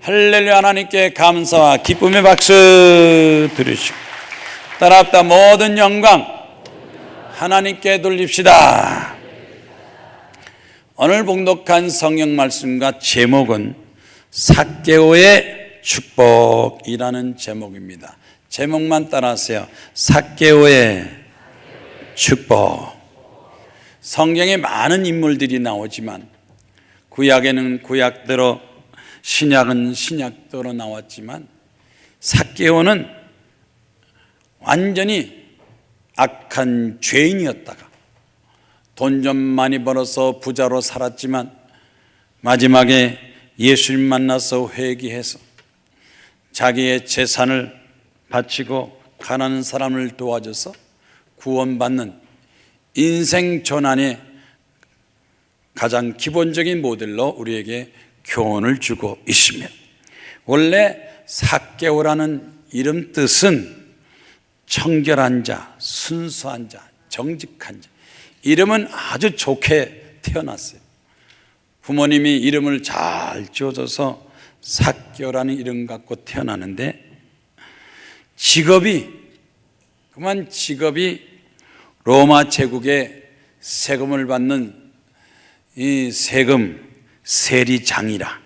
할렐루야. 하나님께 감사와 기쁨의 박수 드리시고 따라합다. 모든 영광 하나님께 돌립시다. 오늘 봉독한 성경 말씀과 제목은 삭개오의 축복이라는 제목입니다. 제목만 따라하세요. 삭개오의 축복. 성경에 많은 인물들이 나오지만 구약에는 구약대로, 신약은 신약대로 나왔지만 삭개오는 완전히 악한 죄인이었다가 돈 좀 많이 벌어서 부자로 살았지만 마지막에 예수님 만나서 회개해서 자기의 재산을 바치고 가난한 사람을 도와줘서 구원받는 인생 전환의 가장 기본적인 모델로 우리에게 교훈을 주고 있습니다. 원래 삭개오라는 이름 뜻은 청결한 자, 순수한 자, 정직한 자. 이름은 아주 좋게 태어났어요. 부모님이 이름을 잘 지어줘서 삭개오라는 이름 갖고 태어나는데 직업이 로마 제국의 세금을 받는 이 세리장이라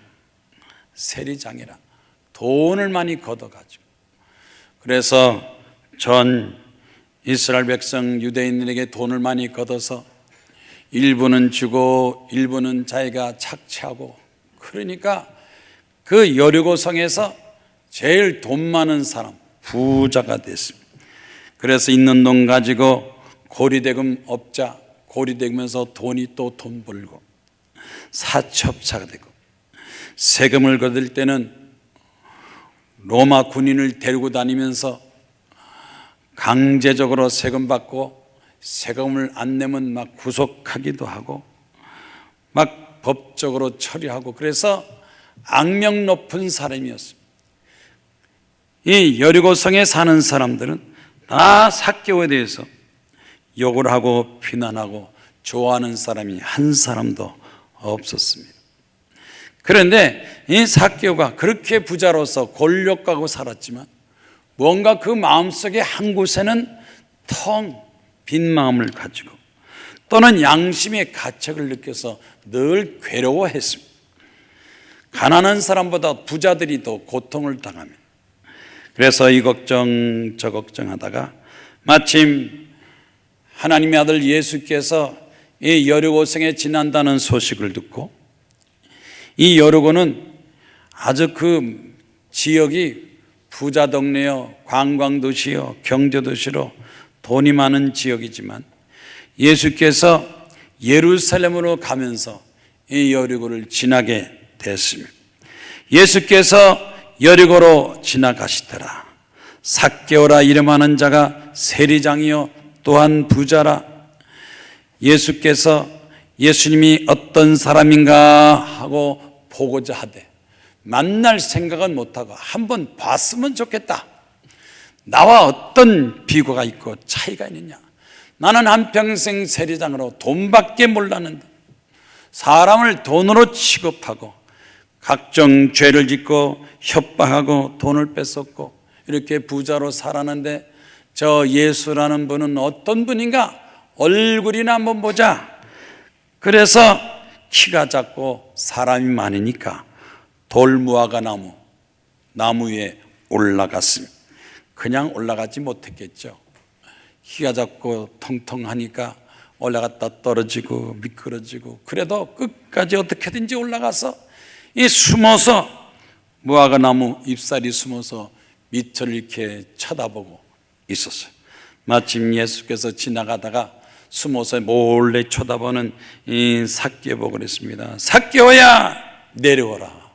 돈을 많이 걷어가지고, 그래서 전 이스라엘 백성 유대인들에게 돈을 많이 걷어서 일부는 주고 일부는 자기가 착취하고, 그러니까 그 여리고성에서 제일 돈 많은 사람, 부자가 됐습니다. 그래서 있는 돈 가지고 고리대금 업자, 고리대면서 돈이 또 돈 벌고 사채업자가 되고, 세금을 거둘 때는 로마 군인을 데리고 다니면서 강제적으로 세금 받고, 세금을 안 내면 막 구속하기도 하고 막 법적으로 처리하고, 그래서 악명 높은 사람이었습니다. 이 여리고성에 사는 사람들은 다 삭개오에 대해서 욕을 하고 비난하고 좋아하는 사람이 한 사람도 없었습니다. 그런데 이 삭개오가 그렇게 부자로서 권력가고 살았지만 뭔가 그 마음속에 한 곳에는 텅 빈 마음을 가지고 또는 양심의 가책을 느껴서 늘 괴로워했습니다. 가난한 사람보다 부자들이 더 고통을 당합니다. 그래서 이 걱정 저 걱정하다가 마침 하나님의 아들 예수께서 이 여리고성에 지난다는 소식을 듣고, 이 여리고는 아주 그 지역이 부자 동네요, 관광도시요, 경제도시로 돈이 많은 지역이지만 예수께서 예루살렘으로 가면서 이 여리고를 지나게 됐습니다. 예수께서 여리고로 지나가시더라. 삭개오라 이름하는 자가 세리장이요 또한 부자라. 예수님이 어떤 사람인가 하고 보고자 하되 만날 생각은 못하고 한번 봤으면 좋겠다. 나와 어떤 비교가 있고 차이가 있느냐. 나는 한평생 세리장으로 돈밖에 몰랐는데 사람을 돈으로 취급하고 각종 죄를 짓고 협박하고 돈을 뺏었고 이렇게 부자로 살았는데 저 예수라는 분은 어떤 분인가? 얼굴이나 한번 보자. 그래서 키가 작고 사람이 많으니까 돌무화과 나무 위에 올라갔습니다. 그냥 올라가지 못했겠죠. 키가 작고 통통하니까 올라갔다 떨어지고 미끄러지고, 그래도 끝까지 어떻게든지 올라가서 이 숨어서 무화과 나무 잎사리 숨어서 밑을 이렇게 쳐다보고 있었어요. 마침 예수께서 지나가다가 숨어서 몰래 쳐다보는 이 삭개오 보고 그랬습니다. 삭개오야 내려오라.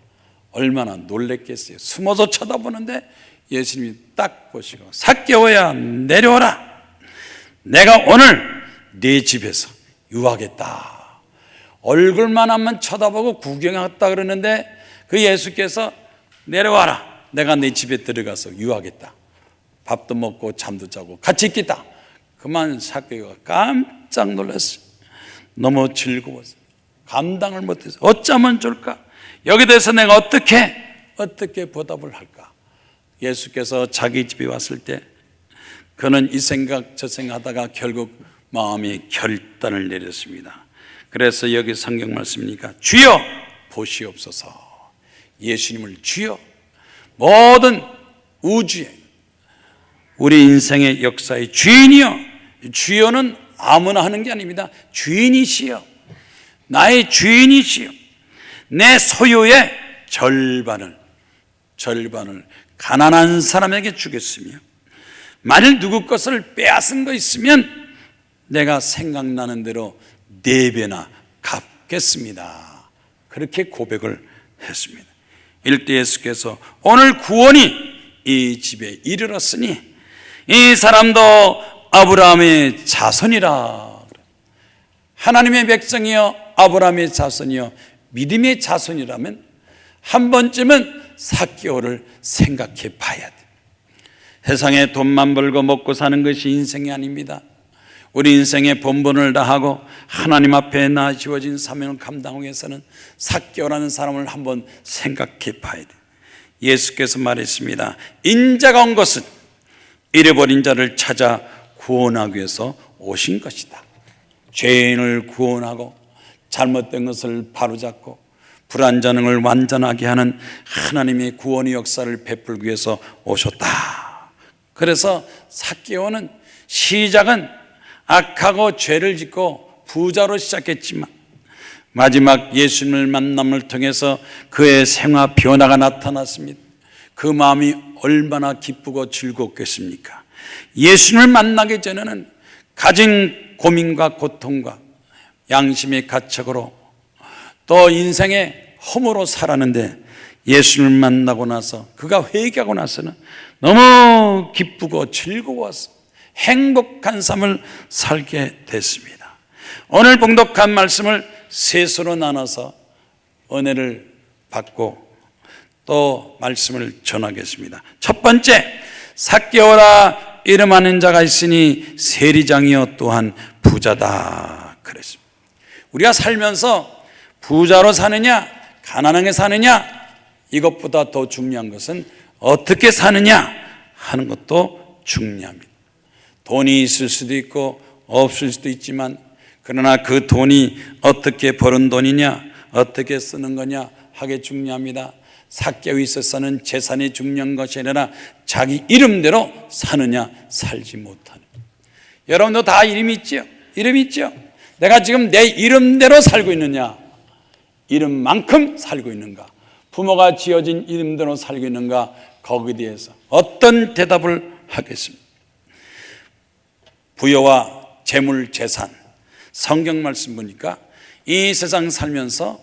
얼마나 놀랬겠어요. 숨어서 쳐다보는데 예수님이 딱 보시고 삭개오야 내려오라. 내가 오늘 네 집에서 유하겠다. 얼굴만 한번 쳐다보고 구경했다 그러는데 그 예수께서 내려와라. 내가 네 집에 들어가서 유하겠다. 밥도 먹고 잠도 자고 같이 있겠다. 그만 삭개오가 깜짝 놀랐어요. 너무 즐거웠어요. 감당을 못해서 어쩌면 좋을까? 여기 대해서 내가 어떻게 어떻게 보답을 할까? 예수께서 자기 집에 왔을 때 그는 이 생각 저 생각하다가 결국 마음이 결단을 내렸습니다. 그래서 여기 성경 말씀이니까 주여 보시옵소서. 예수님을 주여, 모든 우주의 우리 인생의 역사의 주인이여. 주여는 아무나 하는 게 아닙니다. 주인이시여, 나의 주인이시여. 내 소유의 절반을 가난한 사람에게 주겠으며, 만일 누구 것을 빼앗은 거 있으면 내가 생각나는 대로 4배나 갚겠습니다. 그렇게 고백을 했습니다. 일때 예수께서 오늘 구원이 이 집에 이르렀으니 이 사람도 아브라함의 자손이라. 하나님의 백성이여, 아브라함의 자손이여, 믿음의 자손이라면 한 번쯤은 삭개오를 생각해 봐야 돼. 세상에 돈만 벌고 먹고 사는 것이 인생이 아닙니다. 우리 인생의 본분을 다하고 하나님 앞에 나 지워진 사명을 감당하기 위해서는 삭개오라는 사람을 한번 생각해 봐야 돼. 예수께서 말했습니다. 인자가 온 것은 잃어버린 자를 찾아 구원하기 위해서 오신 것이다. 죄인을 구원하고 잘못된 것을 바로잡고 불완전을 완전하게 하는 하나님의 구원의 역사를 베풀기 위해서 오셨다. 그래서 삭개오는 시작은 악하고 죄를 짓고 부자로 시작했지만 마지막 예수님을 만남을 통해서 그의 생활 변화가 나타났습니다. 그 마음이 얼마나 기쁘고 즐겁겠습니까? 예수님을 만나기 전에는 가진 고민과 고통과 양심의 가책으로 또 인생의 허무로 살았는데 예수님을 만나고 나서 그가 회개하고 나서는 너무 기쁘고 즐거워서 행복한 삶을 살게 됐습니다. 오늘 봉독한 말씀을 셋으로 나눠서 은혜를 받고 또 말씀을 전하겠습니다. 첫 번째, 삭개오라 이름하는 자가 있으니 세리장이요 또한 부자다 그랬습니다. 우리가 살면서 부자로 사느냐 가난하게 사느냐 이것보다 더 중요한 것은 어떻게 사느냐 하는 것도 중요합니다. 돈이 있을 수도 있고 없을 수도 있지만 그러나 그 돈이 어떻게 버는 돈이냐 어떻게 쓰는 거냐 하게 중요합니다. 삭개오에 있어서는 재산이 중요한 것이 아니라 자기 이름대로 사느냐 살지 못하느냐. 여러분도 다 이름이 있죠? 이름이 있죠? 내가 지금 내 이름대로 살고 있느냐 이름만큼 살고 있는가, 부모가 지어진 이름대로 살고 있는가, 거기에 대해서 어떤 대답을 하겠습니까? 부여와 재물, 재산, 성경 말씀 보니까 이 세상 살면서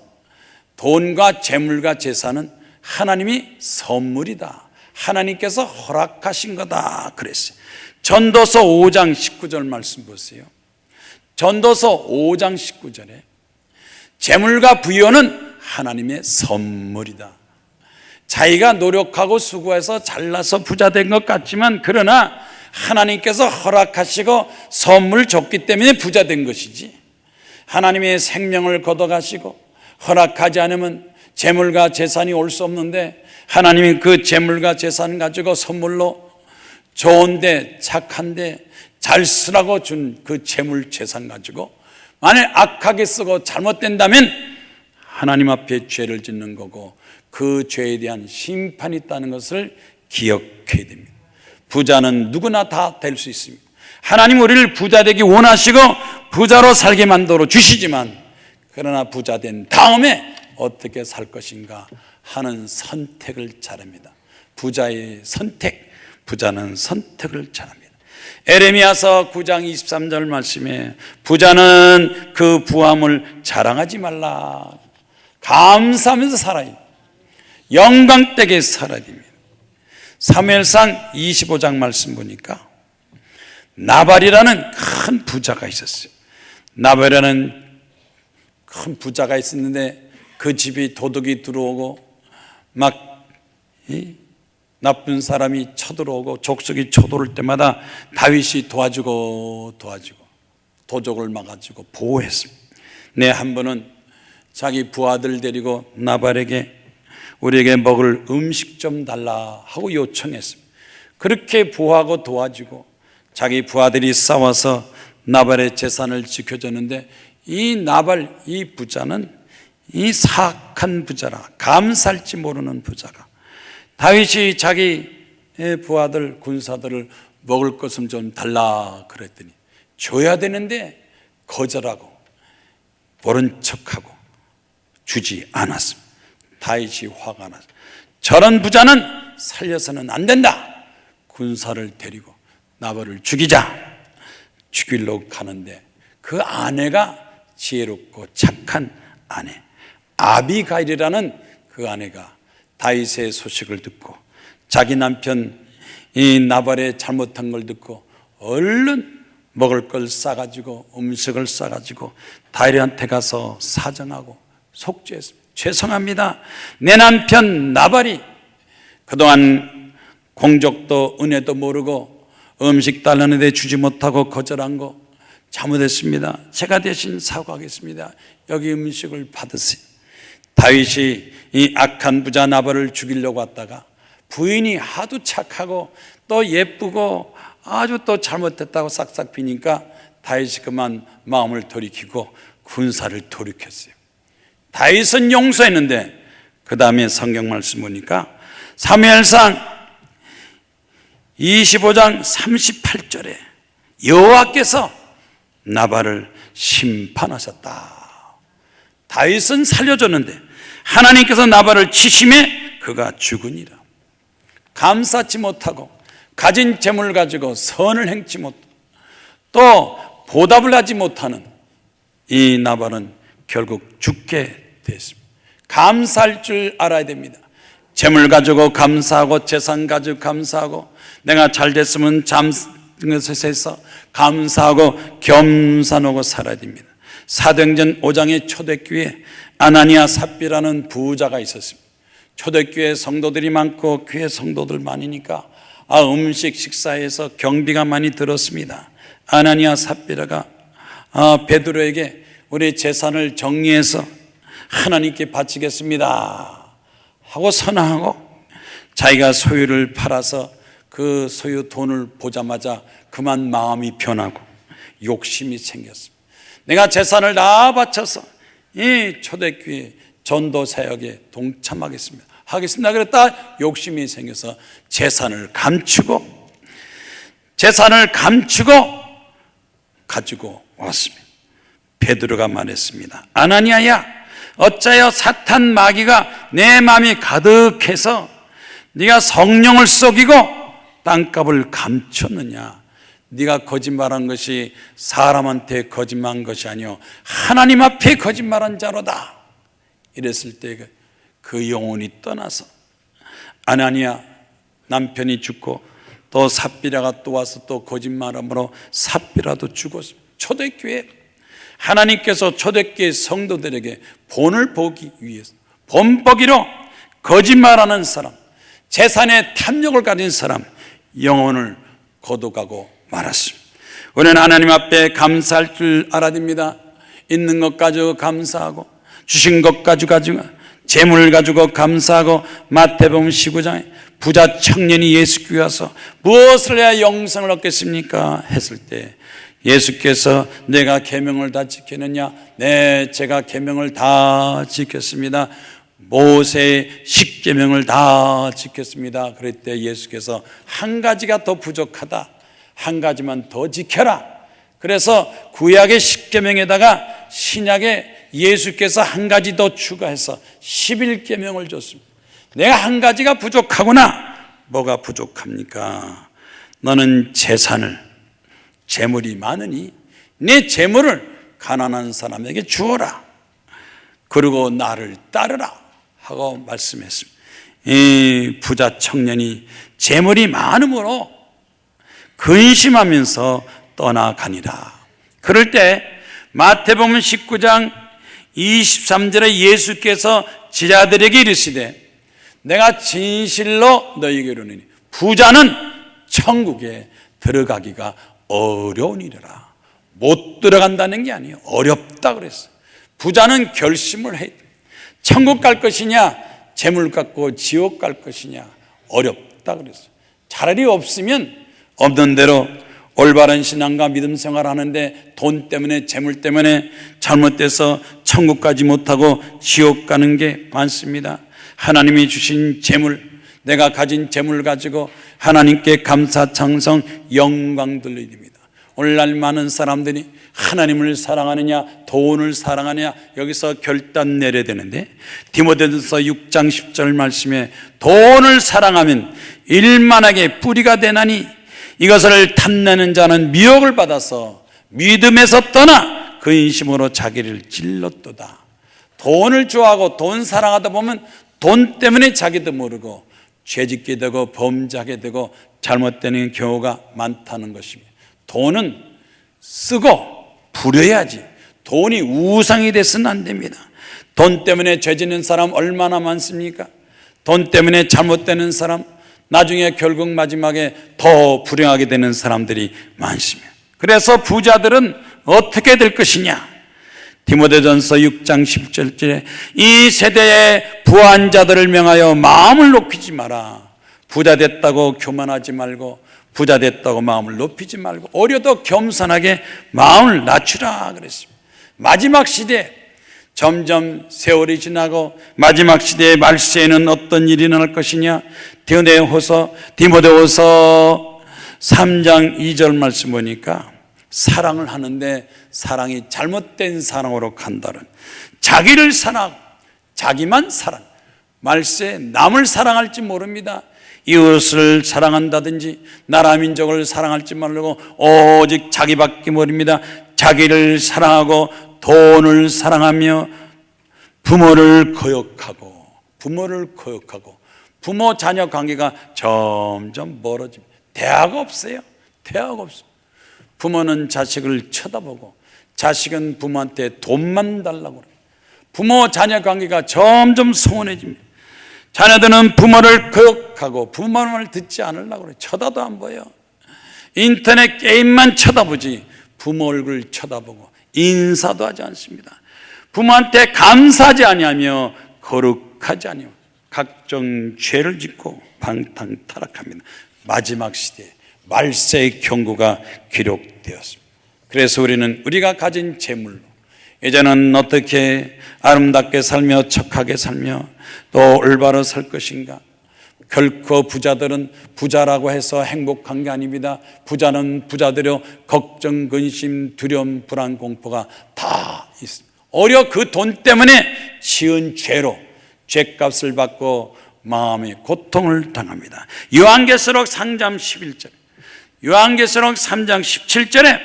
돈과 재물과 재산은 하나님이 선물이다, 하나님께서 허락하신 거다 그랬어요. 전도서 5장 19절 말씀 보세요. 전도서 5장 19절에 재물과 부여는 하나님의 선물이다. 자기가 노력하고 수고해서 잘나서 부자 된 것 같지만 그러나 하나님께서 허락하시고 선물 줬기 때문에 부자 된 것이지, 하나님의 생명을 걷어가시고 허락하지 않으면 재물과 재산이 올 수 없는데 하나님이 그 재물과 재산 가지고 선물로 좋은데 착한데 잘 쓰라고 준 그 재물 재산 가지고 만일 악하게 쓰고 잘못된다면 하나님 앞에 죄를 짓는 거고 그 죄에 대한 심판이 있다는 것을 기억해야 됩니다. 부자는 누구나 다 될 수 있습니다. 하나님 우리를 부자 되기 원하시고 부자로 살게 만들어 주시지만 그러나 부자 된 다음에 어떻게 살 것인가 하는 선택을 잘합니다. 부자의 선택, 부자는 선택을 잘합니다. 에레미야서 9장 23절 말씀에 부자는 그 부함을 자랑하지 말라, 감사하면서 살아야, 영광되게 살아야 됩니다. 사무엘상 25장 말씀 보니까 나발이라는 큰 부자가 있었어요. 나발이라는 큰 부자가 있었는데 그 집이 도둑이 들어오고 막 나쁜 사람이 쳐들어오고 족속이 쳐들어올 때마다 다윗이 도와주고 도적을 막아주고 보호했습니다. 한 번은 자기 부하들 데리고 나발에게 우리에게 먹을 음식 좀 달라 하고 요청했습니다. 그렇게 부하고 도와주고 자기 부하들이 싸워서 나발의 재산을 지켜줬는데, 이 나발, 이 부자는 이 사악한 부자라, 감사할지 모르는 부자라. 다윗이 자기 부하들, 군사들을 먹을 것은 좀 달라 그랬더니 줘야 되는데 거절하고 모른 척하고 주지 않았습니다. 다윗이 화가 나서 저런 부자는 살려서는 안 된다. 군사를 데리고 나발을 죽이려고 가는데, 그 아내가 지혜롭고 착한 아내 아비가일이라는 그 아내가 다윗의 소식을 듣고 자기 남편 이 나발의 잘못한 걸 듣고 얼른 먹을 걸 싸가지고 음식을 싸가지고 다윗한테 가서 사정하고 속죄했습니다. 죄송합니다. 내 남편 나발이 그동안 공적도 은혜도 모르고 음식 달라는데 주지 못하고 거절한 거 잘못했습니다. 제가 대신 사과하겠습니다. 여기 음식을 받으세요. 다윗이 이 악한 부자 나발을 죽이려고 왔다가 부인이 하도 착하고 또 예쁘고 아주 또 잘못했다고 싹싹 비니까 다윗이 그만 마음을 돌이키고 군사를 돌이켰어요. 다윗은 용서했는데 그 다음에 성경 말씀 보니까 사무엘상 25장 38절에 여호와께서 나발을 심판하셨다. 다윗은 살려줬는데 하나님께서 나발을 치심에 그가 죽으니라. 감사치 못하고 가진 재물을 가지고 선을 행치 못하고 또 보답을 하지 못하는 이 나발은 결국 죽게 됐습니다. 감사할 줄 알아야 됩니다. 재물 가지고 감사하고 재산 가지고 감사하고 내가 잘 됐으면 잠에서 감사하고 겸손하고 살아야 됩니다. 사도행전 5장의 초대교회에 아나니아 삽비라는 부자가 있었습니다. 초대교회 성도들이 많고 교회 성도들 많으니까 음식 식사에서 경비가 많이 들었습니다. 아나니아 삽비라가 베드로에게 우리 재산을 정리해서 하나님께 바치겠습니다 하고 선언하고 자기가 소유를 팔아서 그 소유 돈을 보자마자 그만 마음이 변하고 욕심이 생겼습니다. 내가 재산을 다 바쳐서 이 초대교회 전도 사역에 동참하겠습니다. 그랬다 욕심이 생겨서 재산을 감추고 가지고 왔습니다. 베드로가 말했습니다. 아나니아야, 어찌하여 사탄 마귀가 내 마음이 가득해서 네가 성령을 속이고 땅값을 감췄느냐? 네가 거짓말한 것이 사람한테 거짓말한 것이 아니요 하나님 앞에 거짓말한 자로다. 이랬을 때 그 영혼이 떠나서 아나니아 남편이 죽고 또 삽비라가 또 와서 또 거짓말함으로 삽비라도 죽었습니다. 초대교회 하나님께서 초대교회 성도들에게 본을 보기 위해서 본보기로 거짓말하는 사람, 재산의 탐욕을 가진 사람 영혼을 거둬가고 말았습니다. 우리는 하나님 앞에 감사할 줄 알아야 됩니다. 있는 것 가지고 감사하고 주신 것 가지고 재물을 가지고 감사하고 마태복음 19장에 부자 청년이 예수께 와서 무엇을 해야 영생을 얻겠습니까? 했을 때 예수께서 내가 계명을 다 지켰느냐? 네, 제가 계명을 다 지켰습니다. 모세의 10계명을 다 지켰습니다. 그랬을 때 예수께서 한 가지가 더 부족하다. 한 가지만 더 지켜라. 그래서 구약의 10계명에다가 신약에 예수께서 한 가지 더 추가해서 11계명을 줬습니다. 내가 한 가지가 부족하구나. 뭐가 부족합니까? 너는 재물이 많으니 내 재물을 가난한 사람에게 주어라. 그리고 나를 따르라 하고 말씀했습니다. 이 부자 청년이 재물이 많음으로 근심하면서 떠나가니라. 그럴 때 마태복음 19장 23절에 예수께서 제자들에게 이르시되 내가 진실로 너희에게 이르노니 부자는 천국에 들어가기가 어려우니라. 못 들어간다는 게 아니에요. 어렵다 그랬어요. 부자는 결심을 해. 천국 갈 것이냐 재물 갖고 지옥 갈 것이냐? 어렵다 그랬어요. 차라리 없으면 없는 대로 올바른 신앙과 믿음 생활하는데 돈 때문에 재물 때문에 잘못돼서 천국 가지 못하고 지옥 가는 게 많습니다. 하나님이 주신 재물, 내가 가진 재물 가지고 하나님께 감사 찬송 영광 돌려야 됩니다. 오늘날 많은 사람들이 하나님을 사랑하느냐 돈을 사랑하느냐 여기서 결단 내려야 되는데, 디모데전서 6장 10절 말씀에 돈을 사랑하면 일만하게 뿌리가 되나니 이것을 탐내는 자는 미혹을 받아서 믿음에서 떠나 근심으로 자기를 찔렀도다. 돈을 좋아하고 돈 사랑하다 보면 돈 때문에 자기도 모르고 죄짓게 되고 범죄하게 되고 잘못되는 경우가 많다는 것입니다. 돈은 쓰고 부려야지 돈이 우상이 돼서는 안 됩니다. 돈 때문에 죄짓는 사람 얼마나 많습니까? 돈 때문에 잘못되는 사람, 나중에 결국 마지막에 더 불행하게 되는 사람들이 많습니다. 그래서 부자들은 어떻게 될 것이냐? 디모데전서 6장 17절에 이 세대의 부한 자들을 명하여 마음을 높이지 마라. 부자 됐다고 교만하지 말고, 부자 됐다고 마음을 높이지 말고 오히려 겸손하게 마음을 낮추라 그랬습니다. 마지막 시대, 점점 세월이 지나고 마지막 시대의 말세에는 어떤 일이 일어날 것이냐? 디모데후서 3장 2절 말씀 보니까 사랑을 하는데 사랑이 잘못된 사랑으로 간다는, 자기를 사랑하고 자기만 사랑, 말세 남을 사랑할지 모릅니다. 이웃을 사랑한다든지 나라 민족을 사랑할지 모르고 오직 자기밖에 모릅니다. 자기를 사랑하고 돈을 사랑하며 부모를 거역하고 부모 자녀 관계가 점점 멀어집니다. 대화가 없어요. 부모는 자식을 쳐다보고 자식은 부모한테 돈만 달라고 그래요. 부모 자녀 관계가 점점 소원해집니다. 자녀들은 부모를 거역하고 부모 말을 듣지 않으려고 그래요. 쳐다도 안 보여. 인터넷 게임만 쳐다보지 부모 얼굴 쳐다보고 인사도 하지 않습니다. 부모한테 감사하지 아니하며 거룩하지 아니하며 각종 죄를 짓고 방탕타락합니다. 마지막 시대에 말세의 경고가 기록되었습니다. 그래서 우리는 우리가 가진 재물로 이제는 어떻게 아름답게 살며 척하게 살며 또 올바로 살 것인가? 결코 부자들은 부자라고 해서 행복한 게 아닙니다. 부자는 부자대로 걱정, 근심, 두려움, 불안, 공포가 다 있습니다. 오히려 그 돈 때문에 지은 죄로 죄값을 받고 마음의 고통을 당합니다. 요한계시록 3장 11절, 요한계시록 3장 17절에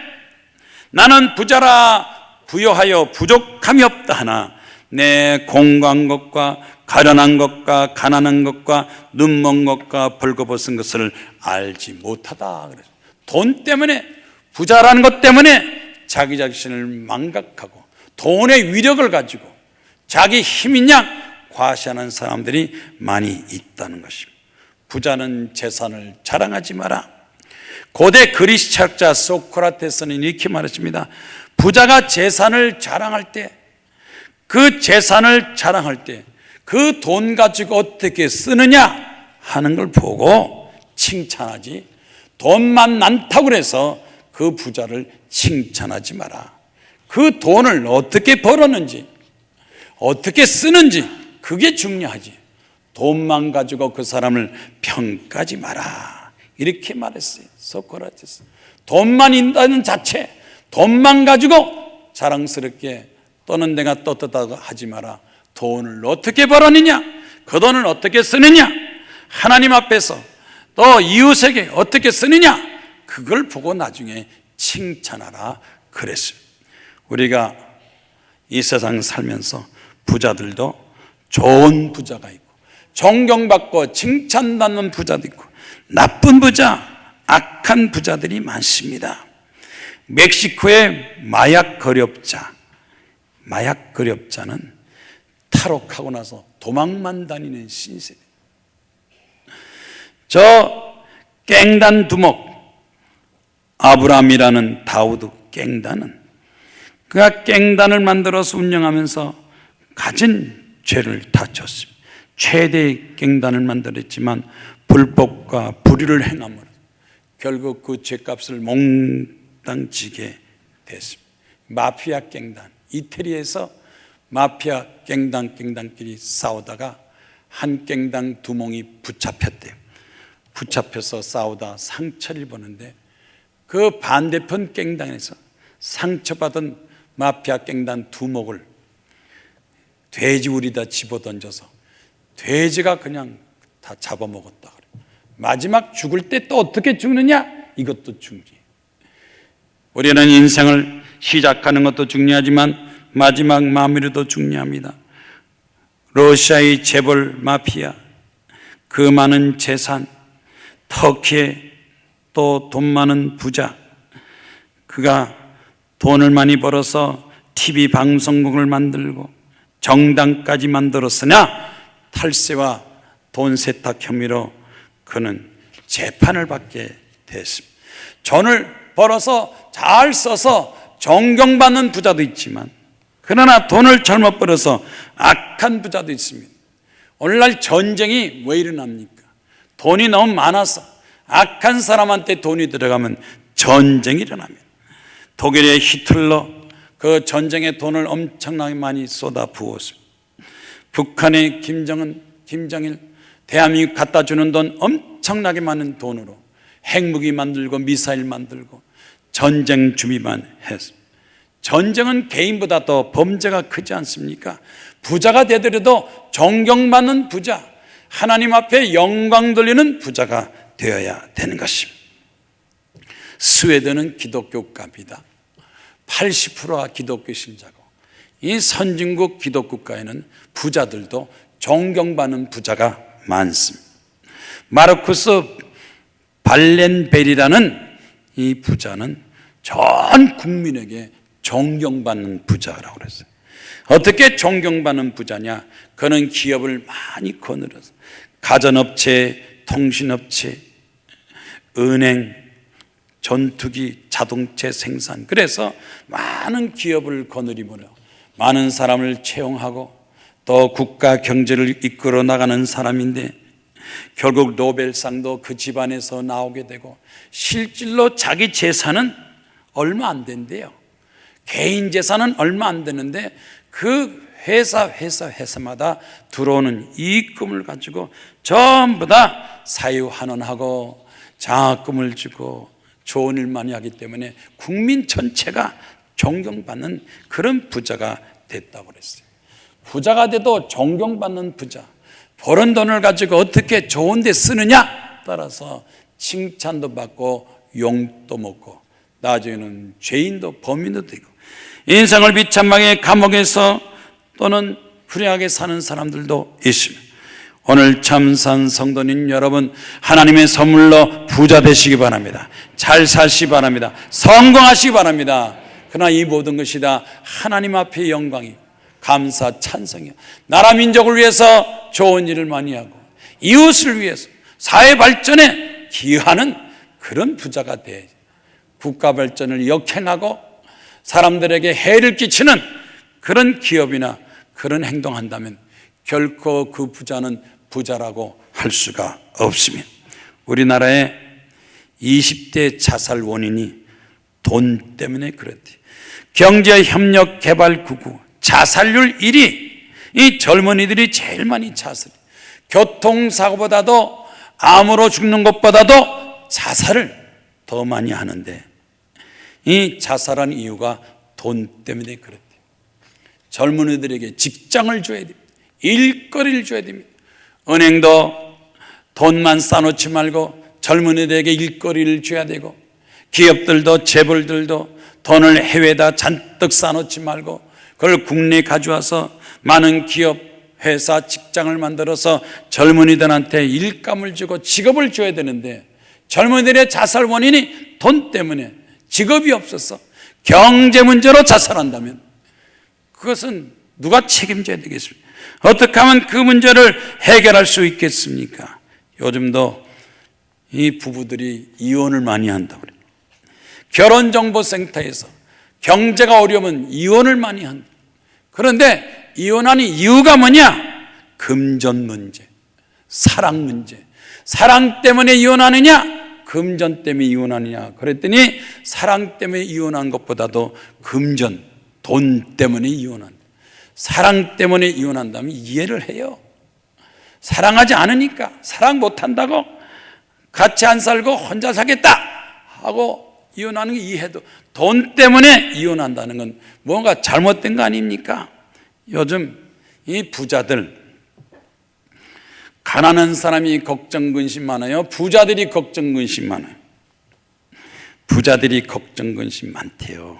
나는 부자라 부요하여 부족함이 없다 하나 내 공고한 것과 가련한 것과 가난한 것과 눈먼 것과 벌거벗은 것을 알지 못하다 그래서 돈 때문에, 부자라는 것 때문에 자기 자신을 망각하고 돈의 위력을 가지고 자기 힘인 양 과시하는 사람들이 많이 있다는 것입니다. 부자는 재산을 자랑하지 마라. 고대 그리스 철학자 소크라테스는 이렇게 말했습니다. 부자가 재산을 자랑할 때, 그 재산을 자랑할 때 그 돈 가지고 어떻게 쓰느냐 하는 걸 보고 칭찬하지, 돈만 많다고 해서 그 부자를 칭찬하지 마라. 그 돈을 어떻게 벌었는지 어떻게 쓰는지 그게 중요하지, 돈만 가지고 그 사람을 평가하지 마라 이렇게 말했어요. 소크라테스. 돈만 있다는 자체, 돈만 가지고 자랑스럽게 또는 내가 떳떳하다고 하지 마라. 돈을 어떻게 벌었느냐, 그 돈을 어떻게 쓰느냐, 하나님 앞에서 또 이웃에게 어떻게 쓰느냐, 그걸 보고 나중에 칭찬하라 그랬어요. 우리가 이 세상 살면서 부자들도 좋은 부자가 있고 존경받고 칭찬받는 부자도 있고 나쁜 부자, 악한 부자들이 많습니다. 멕시코의 마약 거렵자는 탈옥하고 나서 도망만 다니는 신세. 저 깽단 두목 아브람이라는 다우드 깽단은 그가 깽단을 만들어서 운영하면서 가진 죄를 다 졌습니다. 최대의 갱단을 만들었지만 불법과 불의를 행함으로 결국 그 죄값을 몽땅 지게 됐습니다. 마피아 갱단, 이태리에서 마피아 갱단끼리 싸우다가 한 갱단 두몽이 붙잡혔대요. 붙잡혀서 싸우다 상처를 입었는데 그 반대편 갱단에서 상처받은 마피아 갱단 두목을 돼지 우리다 집어던져서 돼지가 그냥 다 잡아먹었다 그래요. 마지막 죽을 때 또 어떻게 죽느냐? 이것도 중요해요. 우리는 인생을 시작하는 것도 중요하지만 마지막 마무리도 중요합니다. 러시아의 재벌 마피아, 그 많은 재산, 터키의 또 돈 많은 부자, 그가 돈을 많이 벌어서 TV 방송국을 만들고 정당까지 만들었으나 탈세와 돈 세탁 혐의로 그는 재판을 받게 됐습니다. 돈을 벌어서 잘 써서 존경받는 부자도 있지만 그러나 돈을 잘못 벌어서 악한 부자도 있습니다. 오늘날 전쟁이 왜 일어납니까? 돈이 너무 많아서 악한 사람한테 돈이 들어가면 전쟁이 일어납니다. 독일의 히틀러 그 전쟁에 돈을 엄청나게 많이 쏟아 부었습니다. 북한의 김정일 대한민국 갖다 주는 돈 엄청나게 많은 돈으로 핵무기 만들고 미사일 만들고 전쟁 준비만 했습니다. 전쟁은 개인보다 더 범죄가 크지 않습니까? 부자가 되더라도 존경받는 부자, 하나님 앞에 영광 돌리는 부자가 되어야 되는 것입니다. 스웨덴은 기독교 국가입니다. 80%가 기독교 신자고 이 선진국 기독국가에는 부자들도 존경받는 부자가 많습니다. 마르쿠스 발렌벨이라는 이 부자는 전 국민에게 존경받는 부자라고 그랬어요. 어떻게 존경받는 부자냐? 그는 기업을 많이 거느려서 가전업체, 통신업체, 은행, 전투기, 자동차 생산, 그래서 많은 기업을 거느리므로 많은 사람을 채용하고 또 국가 경제를 이끌어 나가는 사람인데 결국 노벨상도 그 집안에서 나오게 되고 실질로 자기 재산은 얼마 안 된대요. 개인 재산은 얼마 안 되는데 그 회사마다 들어오는 이익금을 가지고 전부 다 사유환원하고 장학금을 주고 좋은 일 많이 하기 때문에 국민 전체가 존경받는 그런 부자가 됐다고 그랬어요. 부자가 돼도 존경받는 부자, 벌은 돈을 가지고 어떻게 좋은 데 쓰느냐 따라서 칭찬도 받고 용도 먹고 나중에는 죄인도 범인도 되고 인생을 비참하게 감옥에서 또는 불행하게 사는 사람들도 있습니다. 오늘 참산 성도님 여러분, 하나님의 선물로 부자 되시기 바랍니다. 잘 사시기 바랍니다. 성공하시기 바랍니다. 그러나 이 모든 것이 다 하나님 앞의 영광이고 감사 찬성이요, 나라 민족을 위해서 좋은 일을 많이 하고 이웃을 위해서 사회 발전에 기여하는 그런 부자가 돼 국가 발전을 역행하고 사람들에게 해를 끼치는 그런 기업이나 그런 행동한다면 결코 그 부자는 부자라고 할 수가 없습니다. 우리나라의 20대 자살 원인이 돈 때문에 그렇대요. 경제협력개발국우 자살률 1위, 이 젊은이들이 제일 많이 자살해요. 교통사고보다도 암으로 죽는 것보다도 자살을 더 많이 하는데 이 자살한 이유가 돈 때문에 그렇대요. 젊은이들에게 직장을 줘야 됩니다. 일거리를 줘야 됩니다. 은행도 돈만 쌓아놓지 말고 젊은이들에게 일거리를 줘야 되고 기업들도 재벌들도 돈을 해외에다 잔뜩 쌓아놓지 말고 그걸 국내에 가져와서 많은 기업, 회사, 직장을 만들어서 젊은이들한테 일감을 주고 직업을 줘야 되는데 젊은이들의 자살 원인이 돈 때문에 직업이 없어서 경제 문제로 자살한다면 그것은 누가 책임져야 되겠습니까? 어떻게 하면 그 문제를 해결할 수 있겠습니까? 요즘도 이 부부들이 이혼을 많이 한다고 그래요. 결혼정보센터에서 경제가 어려우면 이혼을 많이 한다. 그런데 이혼하는 이유가 뭐냐? 금전 문제, 사랑 문제. 사랑 때문에 이혼하느냐? 금전 때문에 이혼하느냐? 그랬더니 사랑 때문에 이혼한 것보다도 금전, 돈 때문에 이혼한다. 사랑 때문에 이혼한다면 이해를 해요. 사랑하지 않으니까, 사랑 못한다고 같이 안 살고 혼자 살겠다 하고 이혼하는 게 이해도, 돈 때문에 이혼한다는 건 뭔가 잘못된 거 아닙니까? 요즘 이 부자들, 가난한 사람이 걱정 근심 많아요? 부자들이 걱정 근심 많아요? 부자들이 걱정 근심 많대요.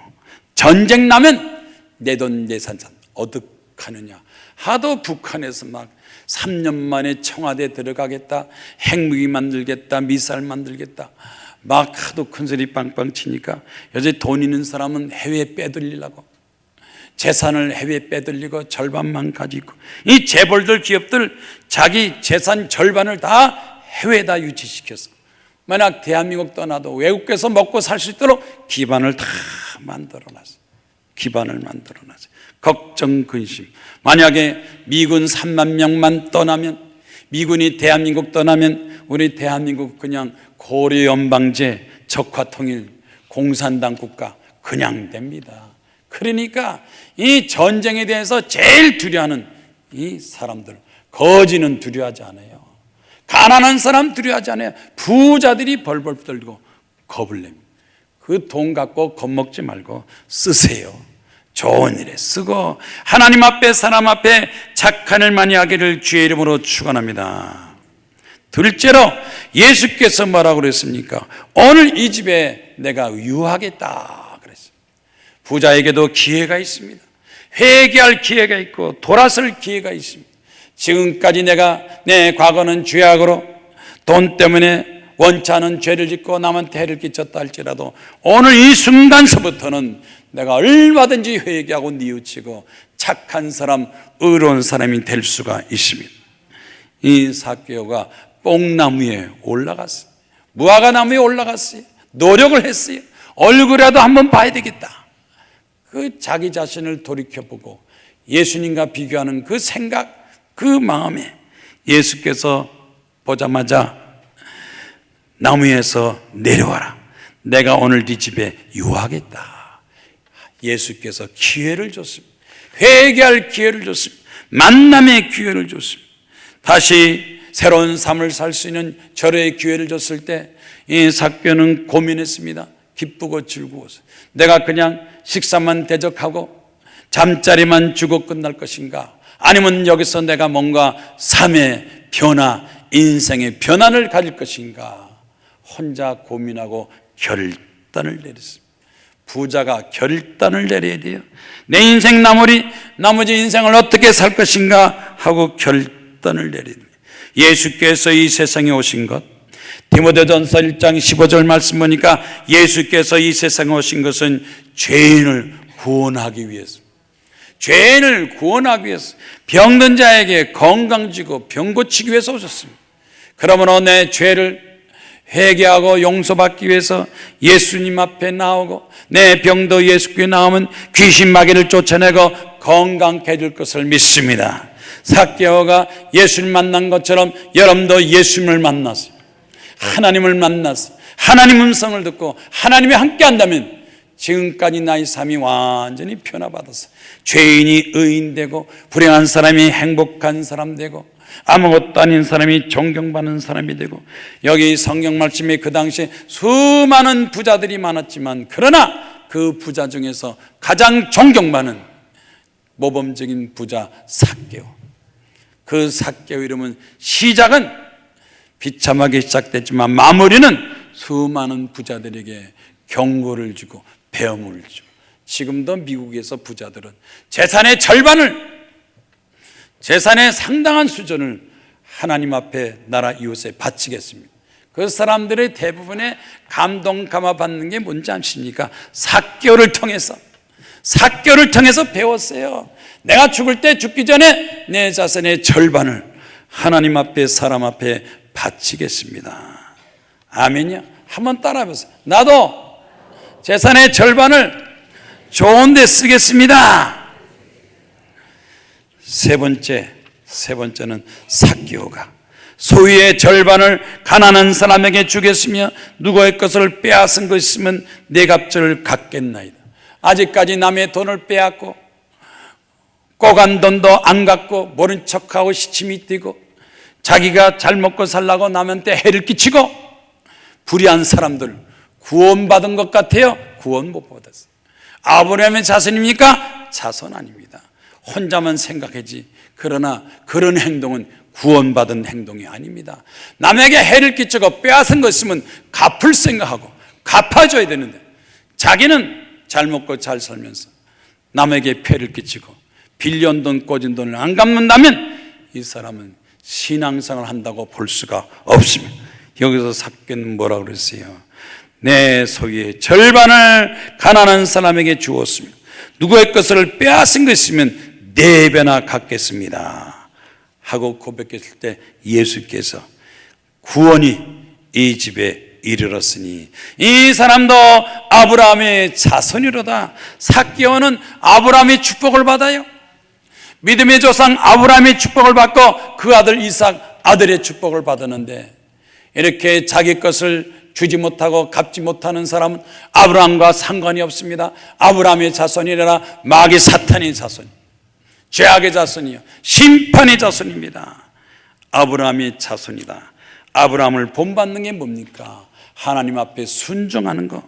전쟁 나면 내 돈 내 산산 어떡하느냐. 하도 북한에서 막 3년 만에 청와대 들어가겠다, 핵무기 만들겠다, 미사일 만들겠다 막 하도 큰소리 빵빵 치니까 요새 돈 있는 사람은 해외에 빼돌리려고 재산을 해외에 빼돌리고 절반만 가지고, 이 재벌들 기업들 자기 재산 절반을 다 해외에다 유치시켰어. 만약 대한민국 떠나도 외국에서 먹고 살 수 있도록 기반을 다 만들어놨어. 기반을 만들어놨어. 걱정 근심. 만약에 미군 3만 명만 떠나면, 미군이 대한민국 떠나면 우리 대한민국 그냥 고려 연방제, 적화 통일, 공산당 국가 그냥 됩니다. 그러니까 이 전쟁에 대해서 제일 두려워하는 이 사람들, 거지는 두려워하지 않아요. 가난한 사람 두려워하지 않아요. 부자들이 벌벌 떨고 겁을 냅니다. 그 돈 갖고 겁먹지 말고 쓰세요. 좋은 일에 쓰고 하나님 앞에 사람 앞에 착한 일 많이 하기를 주의 이름으로 축원합니다. 둘째로 예수께서 뭐라고 그랬습니까? 오늘 이 집에 내가 유하겠다 그랬어요. 부자에게도 기회가 있습니다. 회개할 기회가 있고 돌아설 기회가 있습니다. 지금까지 내가 내 과거는 죄악으로 돈 때문에 원치 않은 죄를 짓고 남한테 해를 끼쳤다 할지라도 오늘 이 순간서부터는 내가 얼마든지 회개하고 뉘우치고 착한 사람, 의로운 사람이 될 수가 있습니다. 이 삭개오가 뽕나무에 올라갔어요. 무화과나무에 올라갔어요. 노력을 했어요. 얼굴이라도 한번 봐야 되겠다. 그 자기 자신을 돌이켜보고 예수님과 비교하는 그 생각, 그 마음에 예수께서 보자마자 나무에서 내려와라. 내가 오늘 네 집에 유하겠다. 예수께서 기회를 줬습니다. 회개할 기회를 줬습니다. 만남의 기회를 줬습니다. 다시 새로운 삶을 살 수 있는 절호의 기회를 줬을 때 이 삭개오는 고민했습니다. 기쁘고 즐거워서 내가 그냥 식사만 대접하고 잠자리만 주고 끝날 것인가, 아니면 여기서 내가 뭔가 삶의 변화, 인생의 변화를 가질 것인가, 혼자 고민하고 결단을 내렸습니다. 부자가 결단을 내려야 돼요. 내 인생 나머지 인생을 어떻게 살 것인가 하고 결단을 내려야 돼요. 예수께서 이 세상에 오신 것, 디모데전서 1장 15절 말씀 보니까 예수께서 이 세상에 오신 것은 죄인을 구원하기 위해서, 죄인을 구원하기 위해서, 병든 자에게 건강 주고 병 고치기 위해서 오셨습니다. 그러므로 내 죄를 회개하고 용서받기 위해서 예수님 앞에 나오고 내 병도 예수께 나오면 귀신 마귀를 쫓아내고 건강케 해줄 것을 믿습니다. 삭개오가 예수님 만난 것처럼 여러분도 예수님을 만나서 하나님을 만나서 하나님 음성을 듣고 하나님이 함께 한다면 지금까지 나의 삶이 완전히 변화받아서 죄인이 의인되고 불행한 사람이 행복한 사람 되고 아무것도 아닌 사람이 존경받는 사람이 되고, 여기 성경 말씀에 그 당시에 수많은 부자들이 많았지만 그러나 그 부자 중에서 가장 존경받는 모범적인 부자 삭개오. 그 삭개오 이름은 시작은 비참하게 시작됐지만 마무리는 수많은 부자들에게 경고를 주고 배움을 주고, 지금도 미국에서 부자들은 재산의 절반을, 재산의 상당한 수준을 하나님 앞에 나라 이웃에 바치겠습니다. 그 사람들의 대부분의 감동 감화 받는 게 뭔지 아십니까? 삭개오를 통해서 배웠어요. 내가 죽을 때 죽기 전에 내 자산의 절반을 하나님 앞에 사람 앞에 바치겠습니다. 아멘이요? 한번 따라해보세요. 나도 재산의 절반을 좋은 데 쓰겠습니다. 세 번째, 세 번째는 삭개오가 소유의 절반을 가난한 사람에게 주겠으며 누구의 것을 빼앗은 것 있으면 내 값을 갚겠나이다. 아직까지 남의 돈을 빼앗고 꼬간 돈도 안 갚고 모른 척하고 시침이 뛰고 자기가 잘 먹고 살라고 남한테 해를 끼치고 불의한 사람들 구원받은 것 같아요? 구원 못 받았어요. 아브라함의 자손입니까? 자손 아닙니다. 혼자만 생각하지. 그러나 그런 행동은 구원받은 행동이 아닙니다. 남에게 해를 끼치고 빼앗은 것 있으면 갚을 생각하고 갚아줘야 되는데 자기는 잘 먹고 잘 살면서 남에게 폐를 끼치고 빌려온 돈 꽂은 돈을 안 갚는다면 이 사람은 신앙생활을 한다고 볼 수가 없습니다. 여기서 삭개는 뭐라고 그랬어요? 내 소유의 절반을 가난한 사람에게 주었으며 누구의 것을 빼앗은 것 있으면 4배나 갚겠습니다 하고 고백했을 때 예수께서 구원이 이 집에 이르렀으니 이 사람도 아브라함의 자손이로다. 삭개오는 아브라함의 축복을 받아요. 믿음의 조상 아브라함의 축복을 받고 그 아들 이삭 아들의 축복을 받았는데 이렇게 자기 것을 주지 못하고 갚지 못하는 사람은 아브라함과 상관이 없습니다. 아브라함의 자손이라 마귀 사탄의 자손, 죄악의 자손이요 심판의 자손입니다. 아브라함의 자손이다. 아브라함을 본받는 게 뭡니까? 하나님 앞에 순종하는 거,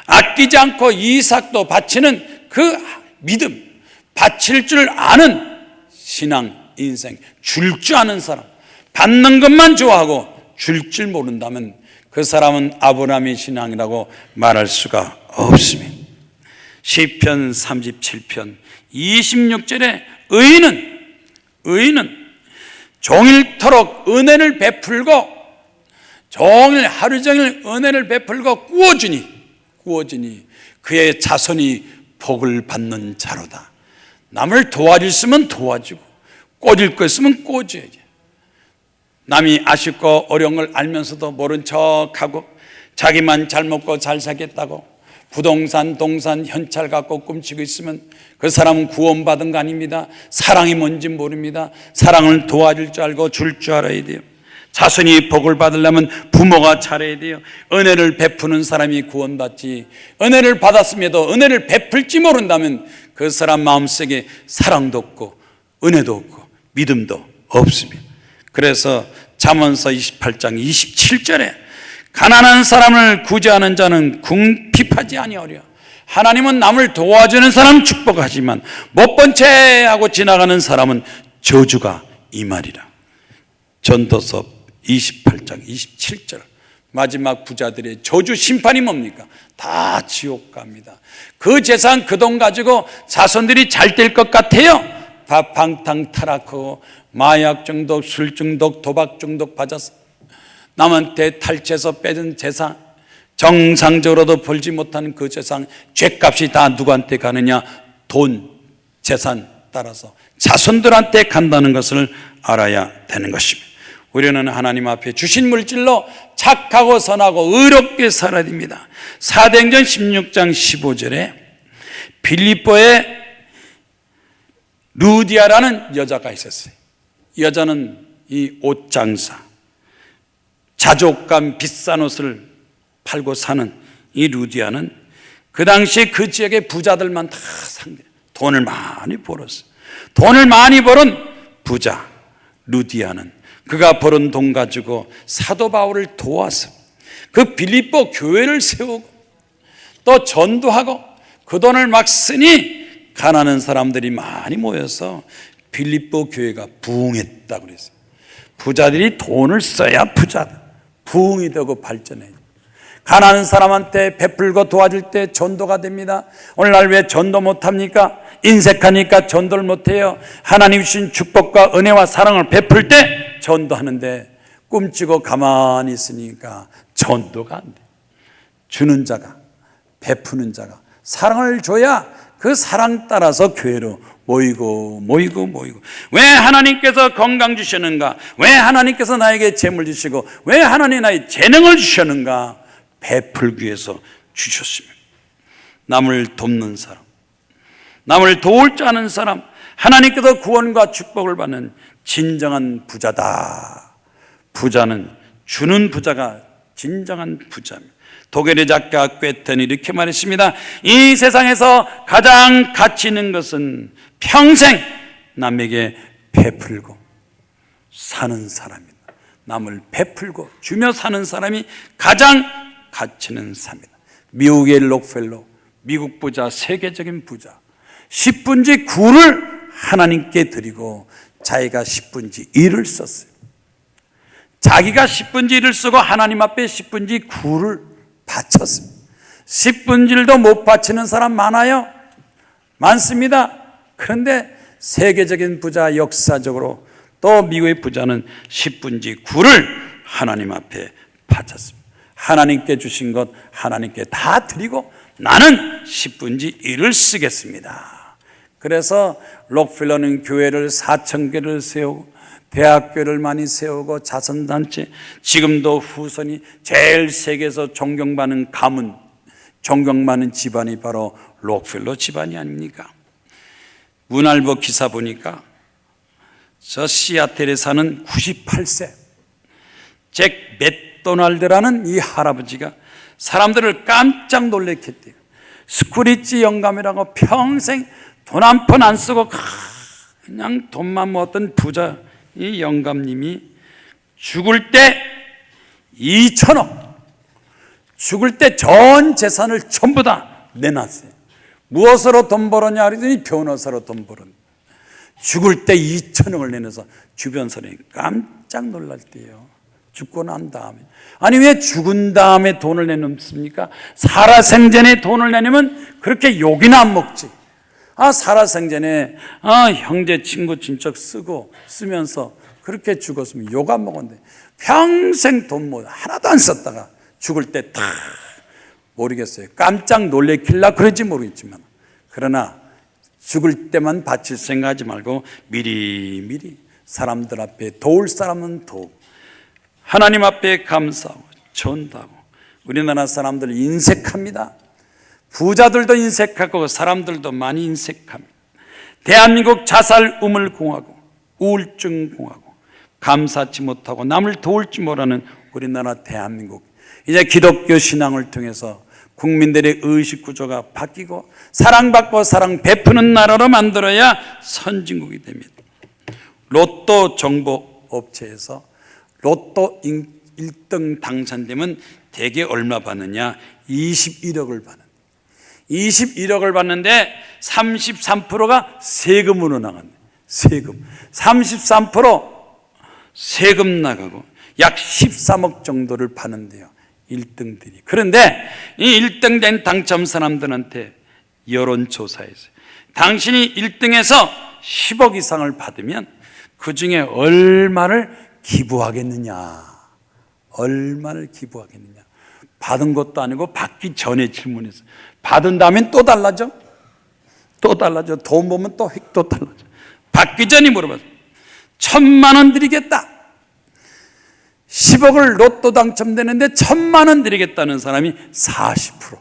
아끼지 않고 이삭도 바치는 그 믿음, 바칠 줄 아는 신앙, 인생, 줄 줄 아는 사람, 받는 것만 좋아하고 줄 줄 모른다면 그 사람은 아브라함의 신앙이라고 말할 수가 없습니다. 시편 37편 26절에 의인은 종일토록 은혜를 베풀고 종일 하루 종일 은혜를 베풀고 꾸어주니 그의 자손이 복을 받는 자로다. 남을 도와줄 수 있으면 도와주고 꽂을 것 있으면 꽂아야지. 남이 아쉽고 어려운 걸 알면서도 모른 척하고 자기만 잘 먹고 잘 살겠다고 부동산, 동산, 현찰 갖고 꿈치고 있으면 그 사람은 구원받은 거 아닙니다. 사랑이 뭔지 모릅니다. 사랑을 도와줄 줄 알고 줄 줄 알아야 돼요. 자손이 복을 받으려면 부모가 잘해야 돼요. 은혜를 베푸는 사람이 구원받지, 은혜를 받았음에도 은혜를 베풀지 모른다면 그 사람 마음속에 사랑도 없고 은혜도 없고 믿음도 없습니다. 그래서 잠언서 28장 27절에 가난한 사람을 구제하는 자는 궁핍하지 아니하리라. 하나님은 남을 도와주는 사람 축복하지만 못 본 채 하고 지나가는 사람은 저주가 임하리라. 전도서 28장 27절 마지막 부자들의 저주 심판이 뭡니까? 다 지옥 갑니다. 그 재산 그 돈 가지고 자손들이 잘 될 것 같아요? 다 방탕 타락하고 마약 중독, 술 중독, 도박 중독 받아서 남한테 탈취해서 빼든 재산, 정상적으로도 벌지 못하는 그 재산 죗값이 다 누구한테 가느냐? 돈, 재산 따라서 자손들한테 간다는 것을 알아야 되는 것입니다. 우리는 하나님 앞에 주신 물질로 착하고 선하고 의롭게 살아야 됩니다. 사도행전 16장 15절에 빌립보에 루디아라는 여자가 있었어요. 이 여자는 이 옷장사, 자족감 비싼 옷을 팔고 사는 이 루디아는 그 당시에 그 지역의 부자들만 다 상대, 돈을 많이 벌었어요. 돈을 많이 벌은 부자 루디아는 그가 벌은 돈 가지고 사도 바울을 도와서 그 빌립보 교회를 세우고 또 전도하고 그 돈을 막 쓰니 가난한 사람들이 많이 모여서 빌립보 교회가 부흥했다고 그랬어요. 부자들이 돈을 써야 부흥이 되고 발전해요. 가난한 사람한테 베풀고 도와줄 때 전도가 됩니다. 오늘날 왜 전도 못합니까? 인색하니까 전도를 못해요. 하나님 주신 축복과 은혜와 사랑을 베풀 때 전도하는데 꿈치고 가만히 있으니까 전도가 안 돼. 주는 자가, 베푸는 자가 사랑을 줘야 그 사랑 따라서 교회로 모이고 왜 하나님께서 건강 주셨는가? 왜 하나님께서 나에게 재물 주시고 왜 하나님 나의 재능을 주셨는가? 베풀기 위해서 주셨습니다. 남을 돕는 사람, 남을 도울 줄 아는 사람, 하나님께서 구원과 축복을 받는 진정한 부자다. 부자는 주는 부자가 진정한 부자입니다. 독일의 작가 꿰텐이 이렇게 말했습니다. 이 세상에서 가장 가치 있는 것은 평생 남에게 베풀고 사는 사람입니다. 남을 베풀고 주며 사는 사람이 가장 가치 있는 삶이다. 미국의 록펠러, 미국 부자, 세계적인 부자, 10분지 9를 하나님께 드리고 자기가 10분지 1을 썼어요. 자기가 10분지 1을 쓰고 하나님 앞에 10분지 9를 바쳤습니다. 10분지 1도 못 바치는 사람 많아요? 많습니다. 그런데 세계적인 부자, 역사적으로 또 미국의 부자는 10분지 9를 하나님 앞에 바쳤습니다. 하나님께 주신 것 하나님께 다 드리고 나는 10분지 1을 쓰겠습니다. 그래서 록펠러는 교회를 4,000개를 세우고 대학교를 많이 세우고 자선단체, 지금도 후손이 제일 세계에서 존경받는 가문, 존경받는 집안이 바로 록펠러 집안이 아닙니까? 문알보 기사 보니까 저 시애틀에 사는 98세 잭 맥도날드라는 이 할아버지가 사람들을 깜짝 놀래켰대요. 스크리치 영감이라고 평생 돈 한 푼 안 쓰고 그냥 돈만 모았던 부자 이 영감님이 죽을 때 2천억, 죽을 때 전 재산을 전부 다 내놨어요. 무엇으로 돈 벌었냐 그러더니 변호사로 돈 벌었네. 죽을 때 2천억을 내놔서 주변 사람이 깜짝 놀랄대요. 죽고 난 다음에. 아니 왜 죽은 다음에 돈을 내놓습니까? 살아생전에 돈을 내놓으면 그렇게 욕이나 안 먹지. 살아생전에 형제 친구 친척 쓰면서 그렇게 죽었으면 욕 안 먹었는데 평생 돈 하나도 안 썼다가 죽을 때 다 모르겠어요. 깜짝 놀래킬라 그런지 모르겠지만, 그러나 죽을 때만 바칠 생각하지 말고 미리미리 사람들 앞에 도울 사람은 도우고 하나님 앞에 감사하고 전도하고. 우리나라 사람들 인색합니다. 부자들도 인색하고 사람들도 많이 인색합니다. 대한민국 자살 우물공화국, 우울증공화국, 감사치 못하고 남을 도울 줄 모르는 우리나라 대한민국, 이제 기독교 신앙을 통해서 국민들의 의식 구조가 바뀌고 사랑받고 사랑 베푸는 나라로 만들어야 선진국이 됩니다. 로또 정보 업체에서 로또 1등 당선되면 대개 얼마 받느냐? 21억을 받는. 21억을 받는데 33%가 세금으로 나간다. 세금. 33% 세금 나가고 약 13억 정도를 받는데요. 1등들이. 그런데 이 1등 된 당첨 사람들한테 여론조사에서 당신이 1등에서 10억 이상을 받으면 그 중에 얼마를 기부하겠느냐? 얼마를 기부하겠느냐? 받은 것도 아니고 받기 전에 질문해서 받은 다음엔 또 달라져? 또 달라져. 돈 보면 또 달라져. 받기 전에 물어봤어. 1,000만 원 드리겠다. 10억을 로또 당첨되는데 1,000만 원 드리겠다는 사람이 40%.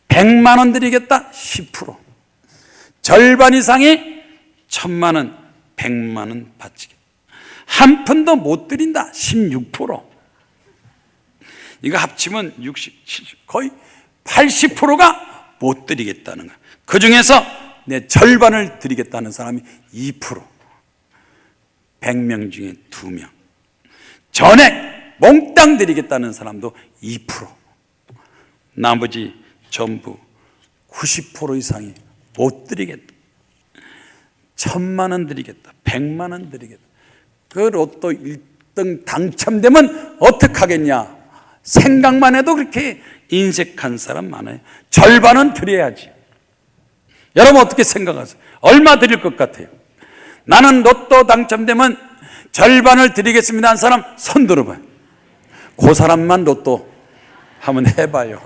100만 원 드리겠다 10%. 절반 이상이 1,000만 원, 100만 원 받치겠다. 한 푼도 못 드린다 16%. 이거 합치면 60, 70, 거의 80%가 못 드리겠다는 거야. 그 중에서 내 절반을 드리겠다는 사람이 2%. 100명 중에 2명. 전액 몽땅 드리겠다는 사람도 2%. 나머지 전부 90% 이상이 못 드리겠다. 1,000만 원 드리겠다. 100만 원 드리겠다. 그 로또 1등 당첨되면 어떡하겠냐? 생각만 해도 그렇게 인색한 사람 많아요. 절반은 드려야지. 여러분 어떻게 생각하세요? 얼마 드릴 것 같아요? 나는 로또 당첨되면 절반을 드리겠습니다 한 사람 손 들어봐요. 그 사람만 로또 한번 해봐요.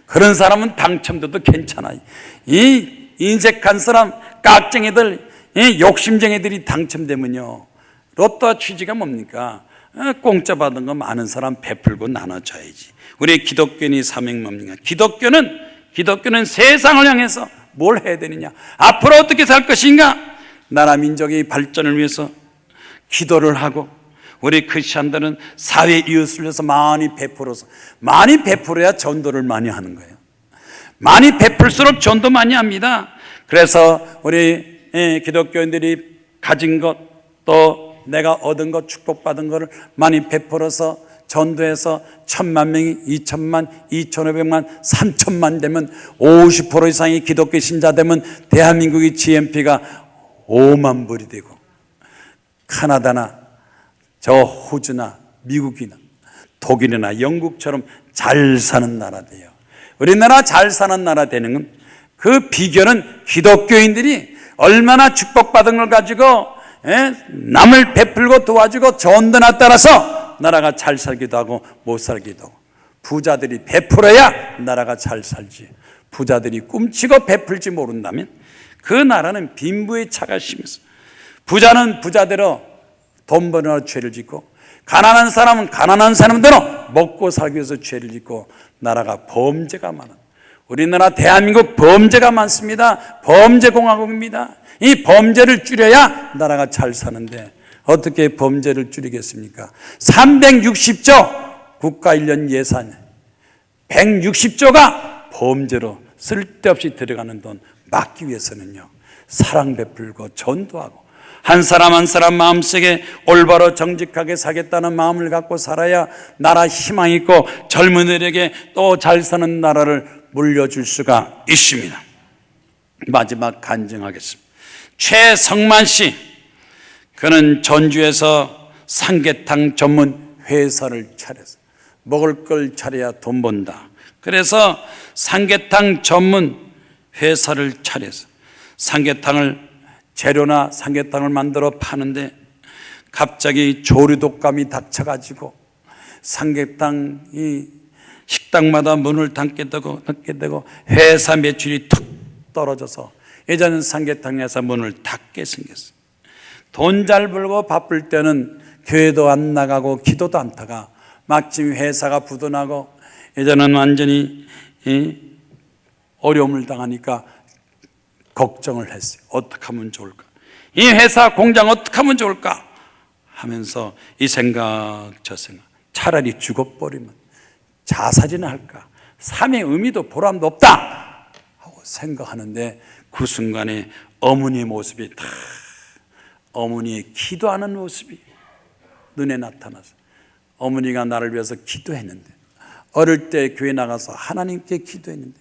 그런 사람은 당첨돼도 괜찮아요. 이 인색한 사람, 깍쟁이들, 이 욕심쟁이들이 당첨되면요, 로또 취지가 뭡니까? 공짜 받은 거 많은 사람 베풀고 나눠줘야지. 우리 기독교인이 사명 뭡니까? 기독교는 세상을 향해서 뭘 해야 되느냐? 앞으로 어떻게 살 것인가? 나라 민족의 발전을 위해서 기도를 하고, 우리 크리스천들은 사회 이웃을 위해서 많이 베풀어서, 많이 베풀어야 전도를 많이 하는 거예요. 많이 베풀수록 전도 많이 합니다. 그래서 우리 기독교인들이 가진 것, 또 내가 얻은 것, 축복받은 것을 많이 베풀어서 전도해서 1,000만 명이 2,000만, 2,500만, 3,000만 되면, 50% 이상의 기독교 신자 되면 대한민국의 GNP가 5만 불이 되고, 카나다나 저 호주나 미국이나 독일이나 영국처럼 잘 사는 나라 돼요. 우리나라 잘 사는 나라 되는 건 그 비결은 기독교인들이 얼마나 축복받은 걸 가지고 남을 베풀고 도와주고 전도나 따라서 나라가 잘 살기도 하고 못 살기도 하고, 부자들이 베풀어야 나라가 잘 살지, 부자들이 꿈치고 베풀지 모른다면 그 나라는 빈부의 차가 심해서, 부자는 부자대로 돈 버느라 죄를 짓고, 가난한 사람은 가난한 사람대로 먹고 살기 위해서 죄를 짓고, 나라가 범죄가 많아. 우리나라 대한민국 범죄가 많습니다. 범죄공화국입니다. 이 범죄를 줄여야 나라가 잘 사는데 어떻게 범죄를 줄이겠습니까? 360조 국가 1년 예산 160조가 범죄로 쓸데없이 들어가는 돈 막기 위해서는요, 사랑 베풀고 전도하고, 한 사람 한 사람 마음속에 올바로 정직하게 살겠다는 마음을 갖고 살아야 나라 희망이 있고 젊은이들에게 또 잘 사는 나라를 물려줄 수가 있습니다. 마지막 간증하겠습니다. 최성만 씨, 그는 전주에서 삼계탕 전문 회사를 차렸어요. 먹을 걸 차려야 돈 번다. 그래서 삼계탕 전문 회사를 차렸어요. 삼계탕을, 재료나 삼계탕을 만들어 파는데 갑자기 조류독감이 닥쳐가지고 삼계탕이 식당마다 문을 닫게 되고 회사 매출이 툭 떨어져서 이제는 삼계탕 회사 문을 닫게 생겼어요. 돈 잘 벌고 바쁠 때는 교회도 안 나가고 기도도 안 타가 마침 회사가 부도나고 이제는 완전히 어려움을 당하니까 걱정을 했어요. 어떻게 하면 좋을까? 이 회사 공장 어떻게 하면 좋을까? 하면서 이 생각 저 생각, 차라리 죽어버리면 자살이나 할까? 삶의 의미도 보람도 없다 하고 생각하는데 그 순간에 어머니의 모습이 다, 어머니의 기도하는 모습이 눈에 나타나서, 어머니가 나를 위해서 기도했는데, 어릴 때 교회 나가서 하나님께 기도했는데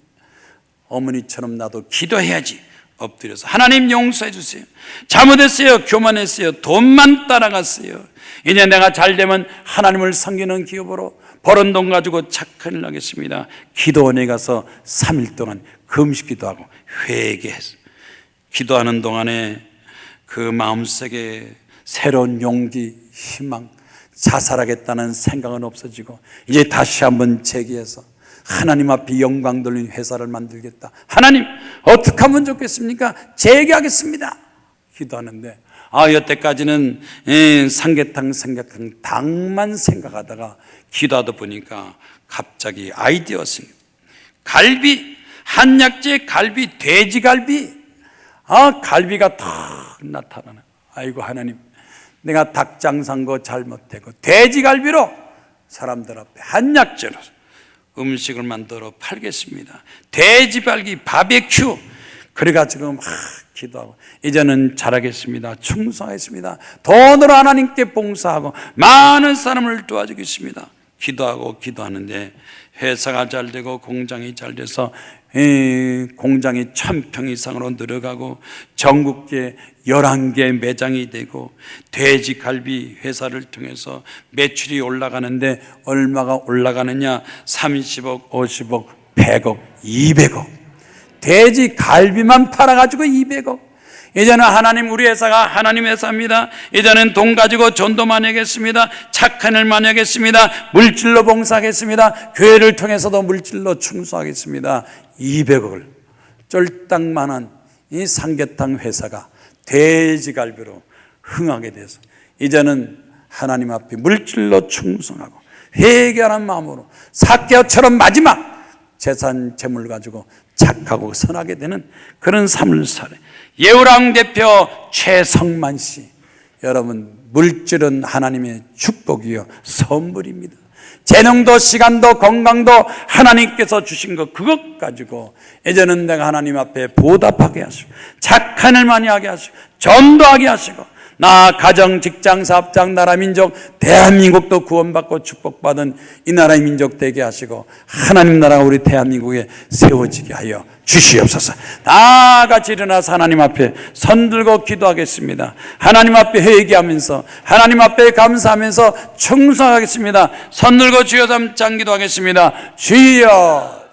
어머니처럼 나도 기도해야지 엎드려서 하나님 용서해 주세요. 잘못했어요. 교만했어요. 돈만 따라갔어요. 이제 내가 잘 되면 하나님을 섬기는 기업으로 벌은 돈 가지고 착한 일 하겠습니다. 기도원에 가서 3일 동안 금식기도 하고 회개했어요. 기도하는 동안에 그 마음속에 새로운 용기, 희망, 자살하겠다는 생각은 없어지고 이제 다시 한번 재기해서 하나님 앞에 영광 돌린 회사를 만들겠다. 하나님 어떻게 하면 좋겠습니까? 재기하겠습니다. 기도하는데 여태까지는 삼계탕 생각한 당만 생각하다가 기도하다 보니까 갑자기 아이디어가 생겨요. 갈비, 한약재 갈비, 돼지갈비. 갈비가 탁 나타나네. 아이고 하나님, 내가 닭장 산 거 잘못되고 돼지갈비로 사람들 앞에 한약재로 음식을 만들어 팔겠습니다. 돼지갈비 바베큐. 그래가지고 막 기도하고 이제는 잘하겠습니다. 충성하겠습니다. 돈으로 하나님께 봉사하고 많은 사람을 도와주겠습니다. 기도하고 기도하는데 회사가 잘 되고 공장이 잘 돼서 공장이 1,000평 이상으로 늘어가고 전국에 11개 매장이 되고 돼지갈비 회사를 통해서 매출이 올라가는데 얼마가 올라가느냐? 30억, 50억, 100억, 200억. 돼지갈비만 팔아가지고 200억. 이제는 하나님, 우리 회사가 하나님 회사입니다. 이제는 돈 가지고 전도 많이 하겠습니다. 착한 일 많이 하겠습니다. 물질로 봉사하겠습니다. 교회를 통해서도 물질로 충성하겠습니다. 200억을 쫄딱만한 이 삼계탕 회사가 돼지갈비로 흥하게 돼서 이제는 하나님 앞에 물질로 충성하고 회개하는 마음으로 삭개오처럼 마지막 재산 재물 가지고 착하고 선하게 되는 그런 삶을 살아요. 예우랑 대표 최성만 씨, 여러분 물질은 하나님의 축복이요 선물입니다. 재능도 시간도 건강도 하나님께서 주신 것 그것 가지고 이제는 내가 하나님 앞에 보답하게 하시고 착한 일 많이 하게 하시고 전도하게 하시고 나 가정 직장 사업장 나라 민족 대한민국도 구원받고 축복받은 이 나라의 민족 되게 하시고 하나님 나라가 우리 대한민국에 세워지게 하여 주시옵소서. 다 같이 일어나서 하나님 앞에 손들고 기도하겠습니다. 하나님 앞에 회개하면서 하나님 앞에 감사하면서 충성하겠습니다. 손들고 주여 3장 기도하겠습니다. 주여